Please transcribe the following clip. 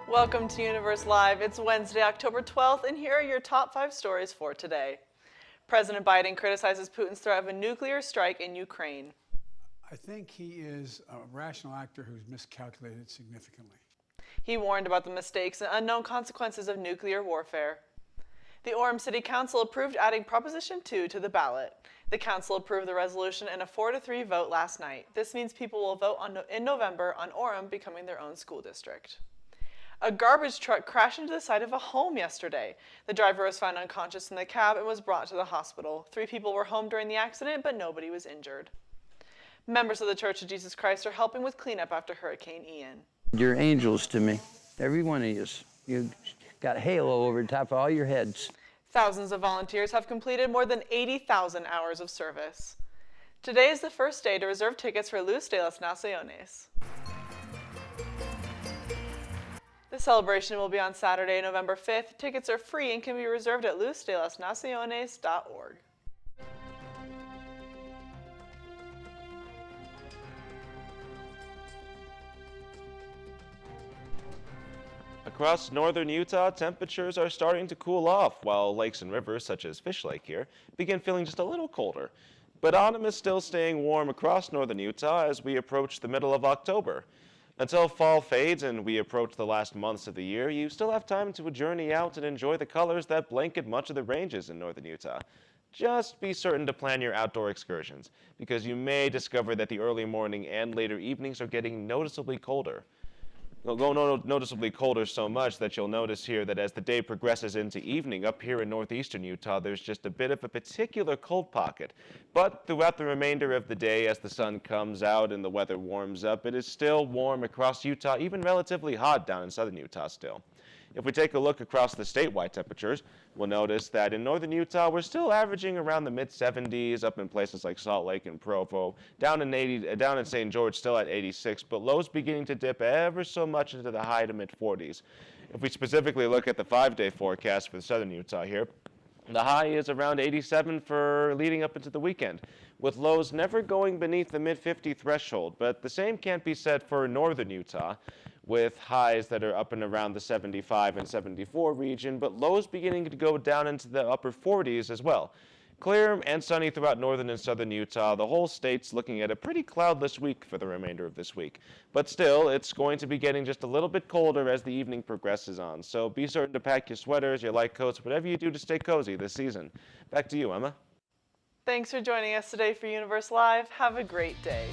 Welcome to Universe Live. It's Wednesday, October 12th, and here are your top 5 stories for today. President Biden criticizes Putin's threat of a nuclear strike in Ukraine. I think he is a rational actor who's miscalculated significantly. He warned about the mistakes and unknown consequences of nuclear warfare. The Orem City Council approved adding Proposition 2 to the ballot. The council approved the resolution in a 4-3 vote last night. This means people will vote in November on Orem becoming their own school district. A garbage truck crashed into the side of a home yesterday. The driver was found unconscious in the cab and was brought to the hospital. 3 people were home during the accident, but nobody was injured. Members of the Church of Jesus Christ are helping with cleanup after Hurricane Ian. You're angels to me, every one of you. You got a halo over the top of all your heads. Thousands of volunteers have completed more than 80,000 hours of service. Today is the first day to reserve tickets for Luz de las Naciones. The celebration will be on Saturday, November 5th. Tickets are free and can be reserved at luzdelasnaciones.org. Across northern Utah, temperatures are starting to cool off, while lakes and rivers, such as Fish Lake here, begin feeling just a little colder. But autumn is still staying warm across northern Utah as we approach the middle of October. Until fall fades and we approach the last months of the year, you still have time to journey out and enjoy the colors that blanket much of the ranges in northern Utah. Just be certain to plan your outdoor excursions, because you may discover that the early morning and later evenings are getting noticeably colder. They'll go noticeably colder so much that you'll notice here that as the day progresses into evening up here in northeastern Utah, there's just a bit of a particular cold pocket. But throughout the remainder of the day, as the sun comes out and the weather warms up, it is still warm across Utah, even relatively hot down in southern Utah still. If we take a look across the statewide temperatures, we'll notice that in northern Utah, we're still averaging around the mid-70s, up in places like Salt Lake and Provo, down in St. George, still at 86, but lows beginning to dip ever so much into the high to mid-40s. If we specifically look at the 5-day forecast for southern Utah here, the high is around 87 for leading up into the weekend, with lows never going beneath the mid-50 threshold, but the same can't be said for northern Utah, with highs that are up and around the 75 and 74 region, but lows beginning to go down into the upper 40s as well. Clear and sunny throughout northern and southern Utah. The whole state's looking at a pretty cloudless week for the remainder of this week. But still, it's going to be getting just a little bit colder as the evening progresses on. So be certain to pack your sweaters, your light coats, whatever you do to stay cozy this season. Back to you, Emma. Thanks for joining us today for Universe Live. Have a great day.